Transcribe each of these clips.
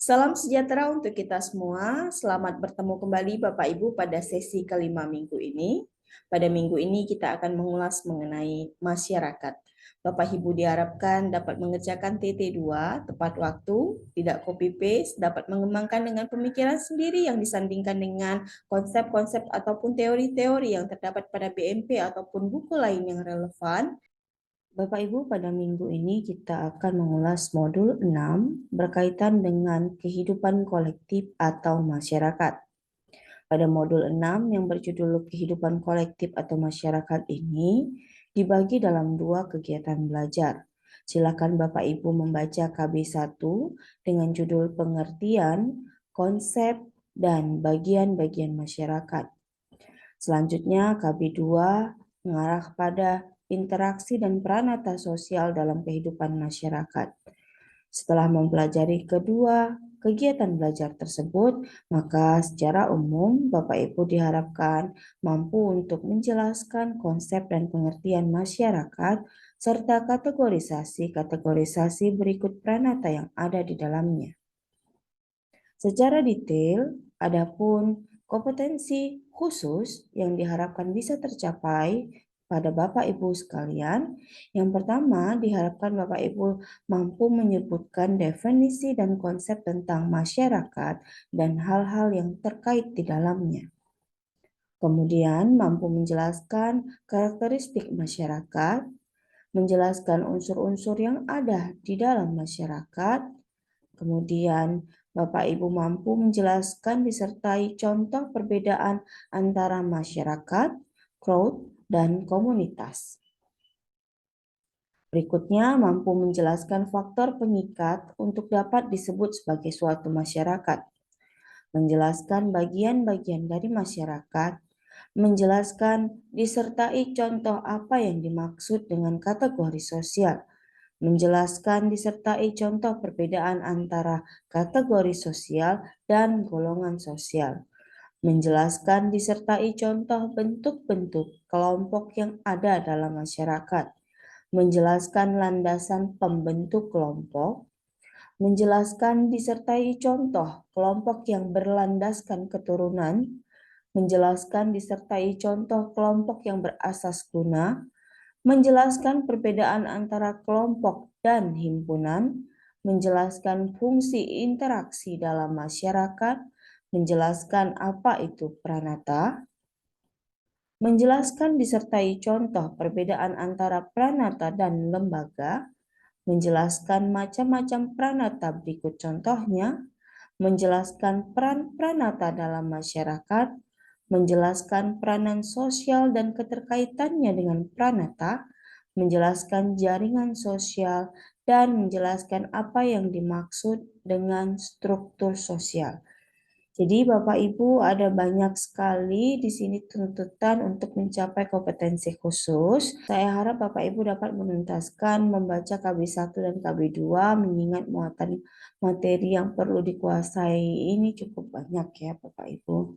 Salam sejahtera untuk kita semua. Selamat bertemu kembali Bapak Ibu pada sesi kelima minggu ini. Pada minggu ini kita akan mengulas mengenai masyarakat. Bapak Ibu diharapkan dapat mengerjakan TT2 tepat waktu, tidak copy paste, dapat mengembangkan dengan pemikiran sendiri yang disandingkan dengan konsep-konsep ataupun teori-teori yang terdapat pada BMP ataupun buku lain yang relevan. Bapak Ibu, pada minggu ini kita akan mengulas modul 6 berkaitan dengan kehidupan kolektif atau masyarakat. Pada modul 6 yang berjudul kehidupan kolektif atau masyarakat ini dibagi dalam dua kegiatan belajar. Silakan Bapak Ibu membaca KB1 dengan judul pengertian, konsep, dan bagian-bagian masyarakat. Selanjutnya KB2 mengarah pada interaksi dan peranata sosial dalam kehidupan masyarakat. Setelah mempelajari kedua kegiatan belajar tersebut, maka secara umum Bapak Ibu diharapkan mampu untuk menjelaskan konsep dan pengertian masyarakat serta kategorisasi berikut pranata yang ada di dalamnya. Secara detail, adapun kompetensi khusus yang diharapkan bisa tercapai pada Bapak Ibu sekalian, yang pertama diharapkan Bapak Ibu mampu menyebutkan definisi dan konsep tentang masyarakat dan hal-hal yang terkait di dalamnya. Kemudian mampu menjelaskan karakteristik masyarakat, menjelaskan unsur-unsur yang ada di dalam masyarakat. Kemudian Bapak Ibu mampu menjelaskan disertai contoh perbedaan antara masyarakat, crowd, dan komunitas. Berikutnya mampu menjelaskan faktor pengikat untuk dapat disebut sebagai suatu masyarakat. Menjelaskan bagian-bagian dari masyarakat, menjelaskan disertai contoh apa yang dimaksud dengan kategori sosial, menjelaskan disertai contoh perbedaan antara kategori sosial dan golongan sosial, menjelaskan disertai contoh bentuk-bentuk kelompok yang ada dalam masyarakat, menjelaskan landasan pembentuk kelompok, menjelaskan disertai contoh kelompok yang berlandaskan keturunan, menjelaskan disertai contoh kelompok yang berasas guna, menjelaskan perbedaan antara kelompok dan himpunan, menjelaskan fungsi interaksi dalam masyarakat, menjelaskan apa itu pranata, menjelaskan disertai contoh perbedaan antara pranata dan lembaga, menjelaskan macam-macam pranata berikut contohnya, menjelaskan peran pranata dalam masyarakat, menjelaskan peranan sosial dan keterkaitannya dengan pranata, menjelaskan jaringan sosial, dan menjelaskan apa yang dimaksud dengan struktur sosial. Jadi Bapak Ibu ada banyak sekali di sini tuntutan untuk mencapai kompetensi khusus. Saya harap Bapak Ibu dapat menuntaskan membaca KB1 dan KB2 mengingat muatan materi yang perlu dikuasai ini cukup banyak ya Bapak Ibu.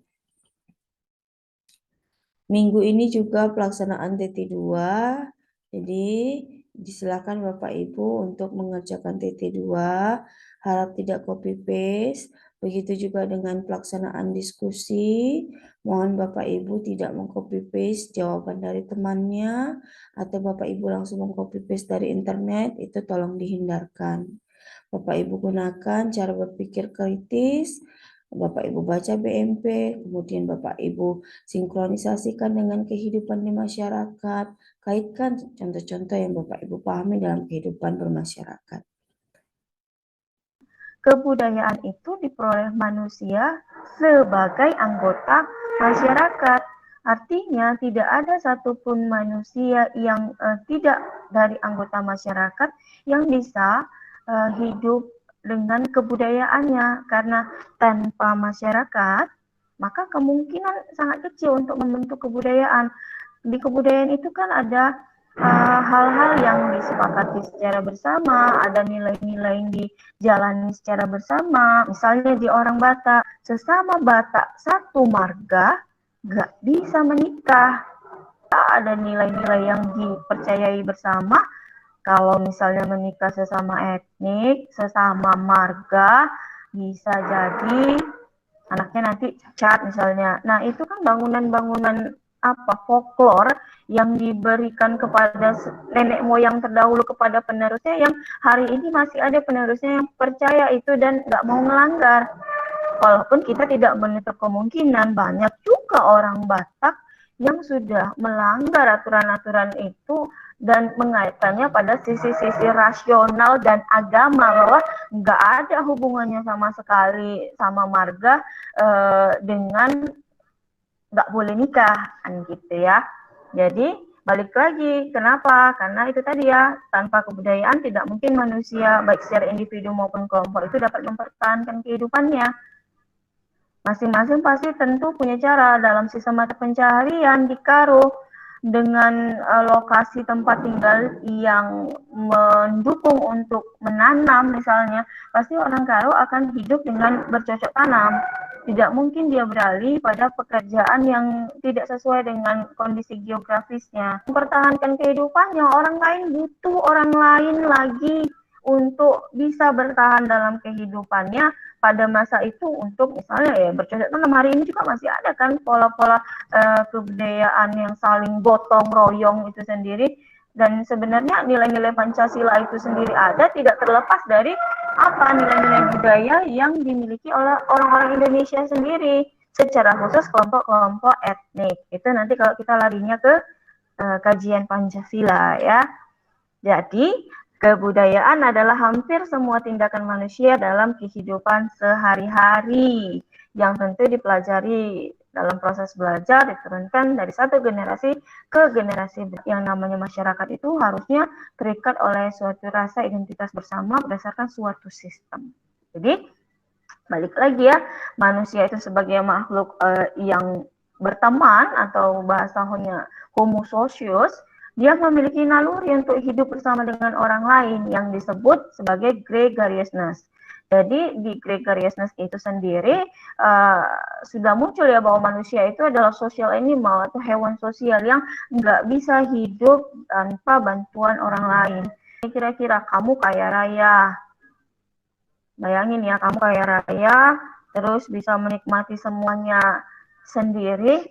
Minggu ini juga pelaksanaan TT2, jadi disilakan Bapak Ibu untuk mengerjakan TT2, harap tidak copy paste. Begitu juga dengan pelaksanaan diskusi, mohon Bapak Ibu tidak mengcopy paste jawaban dari temannya, atau Bapak Ibu langsung mengcopy paste dari internet, itu tolong dihindarkan. Bapak Ibu gunakan cara berpikir kritis, Bapak Ibu baca BMP, kemudian Bapak Ibu sinkronisasikan dengan kehidupan di masyarakat, kaitkan contoh-contoh yang Bapak Ibu pahami dalam kehidupan bermasyarakat. Kebudayaan itu diperoleh manusia sebagai anggota masyarakat. Artinya tidak ada satupun manusia yang tidak dari anggota masyarakat yang bisa hidup dengan kebudayaannya, karena tanpa masyarakat maka kemungkinan sangat kecil untuk membentuk kebudayaan. Di kebudayaan itu kan ada hal-hal yang disepakati secara bersama, ada nilai-nilai yang dijalani secara bersama. Misalnya di orang Batak, sesama Batak satu marga gak bisa menikah. Ada nilai-nilai yang dipercayai bersama. Kalau misalnya menikah sesama etnik, sesama marga, Bisa jadi anaknya nanti cacat misalnya. Nah, itu kan bangunan-bangunan folklore yang diberikan kepada nenek moyang terdahulu kepada penerusnya, yang hari ini masih ada penerusnya yang percaya itu dan nggak mau melanggar. Walaupun kita tidak menutup kemungkinan banyak juga orang Batak yang sudah melanggar aturan-aturan itu dan mengaitkannya pada sisi-sisi rasional dan agama, bahwa nggak ada hubungannya sama sekali sama marga dengan nggak boleh nikah, kan gitu ya. Jadi balik lagi, kenapa? Karena itu tadi ya, tanpa kebudayaan tidak mungkin manusia baik secara individu maupun kelompok itu dapat mempertahankan kehidupannya. Masing-masing pasti tentu punya cara dalam sistem mata pencaharian di Karo dengan lokasi tempat tinggal yang mendukung untuk menanam misalnya, pasti orang Karo akan hidup dengan bercocok tanam. Tidak mungkin dia beralih pada pekerjaan yang tidak sesuai dengan kondisi geografisnya. Mempertahankan kehidupannya, orang lain butuh orang lain lagi untuk bisa bertahan dalam kehidupannya pada masa itu, untuk misalnya ya bercocok tanam. Hari ini juga masih ada kan pola-pola kebudayaan yang saling gotong royong itu sendiri, dan sebenarnya nilai-nilai Pancasila itu sendiri ada, tidak terlepas dari nilai-nilai budaya yang dimiliki oleh orang-orang Indonesia sendiri, secara khusus kelompok-kelompok etnik. Itu nanti kalau kita larinya ke kajian Pancasila ya. Jadi kebudayaan adalah hampir semua tindakan manusia dalam kehidupan sehari-hari yang tentu dipelajari dalam proses belajar, diturunkan dari satu generasi ke generasi. Yang namanya masyarakat itu harusnya terikat oleh suatu rasa identitas bersama berdasarkan suatu sistem. Jadi balik lagi ya, manusia itu sebagai makhluk yang berteman, atau bahasanya homo socius, dia memiliki naluri untuk hidup bersama dengan orang lain yang disebut sebagai gregariousness. Jadi di gregariousness itu sendiri sudah muncul ya, bahwa manusia itu adalah social animal atau hewan sosial yang nggak bisa hidup tanpa bantuan orang lain. Kira-kira kamu kaya raya, bayangin ya, kamu kaya raya, terus bisa menikmati semuanya sendiri,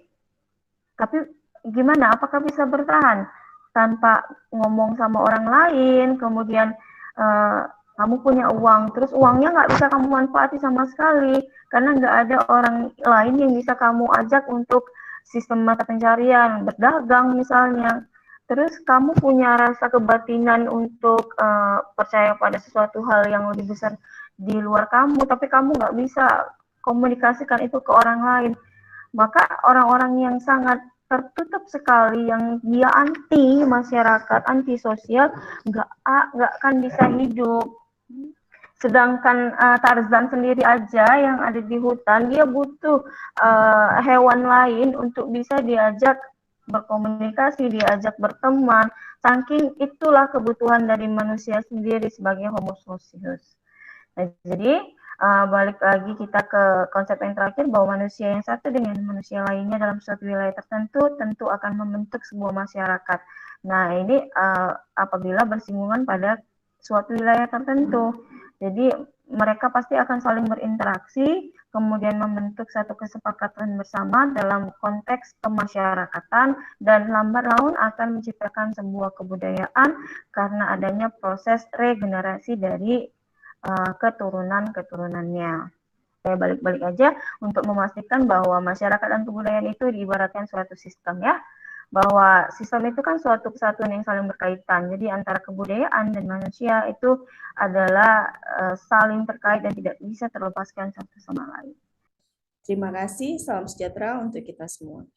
tapi gimana? Apakah bisa bertahan tanpa ngomong sama orang lain? Kemudian kamu punya uang, terus uangnya nggak bisa kamu manfaati sama sekali, karena nggak ada orang lain yang bisa kamu ajak untuk sistem mata pencarian, berdagang misalnya. Terus kamu punya rasa kebatinan untuk percaya pada sesuatu hal yang lebih besar di luar kamu, tapi kamu nggak bisa komunikasikan itu ke orang lain. Maka orang-orang yang sangat tertutup sekali, yang dia anti masyarakat, anti sosial, nggak akan bisa hidup. Sedangkan Tarzan sendiri aja yang ada di hutan, dia butuh hewan lain untuk bisa diajak berkomunikasi, diajak berteman. Saking itulah kebutuhan dari manusia sendiri sebagai homo socius. Nah, jadi balik lagi kita ke konsep yang terakhir, bahwa manusia yang satu dengan manusia lainnya dalam suatu wilayah tertentu tentu akan membentuk sebuah masyarakat. Nah, ini apabila bersinggungan pada suatu wilayah tertentu. Jadi mereka pasti akan saling berinteraksi, kemudian membentuk satu kesepakatan bersama dalam konteks kemasyarakatan, dan lambat laun akan menciptakan sebuah kebudayaan karena adanya proses regenerasi dari keturunan-keturunannya. Saya balik-balik aja untuk memastikan bahwa masyarakat dan kebudayaan itu diibaratkan suatu sistem ya, bahwa sistem itu kan suatu kesatuan yang saling berkaitan. Jadi antara kebudayaan dan manusia itu adalah saling terkait dan tidak bisa terlepaskan satu sama lain. Terima kasih, salam sejahtera untuk kita semua.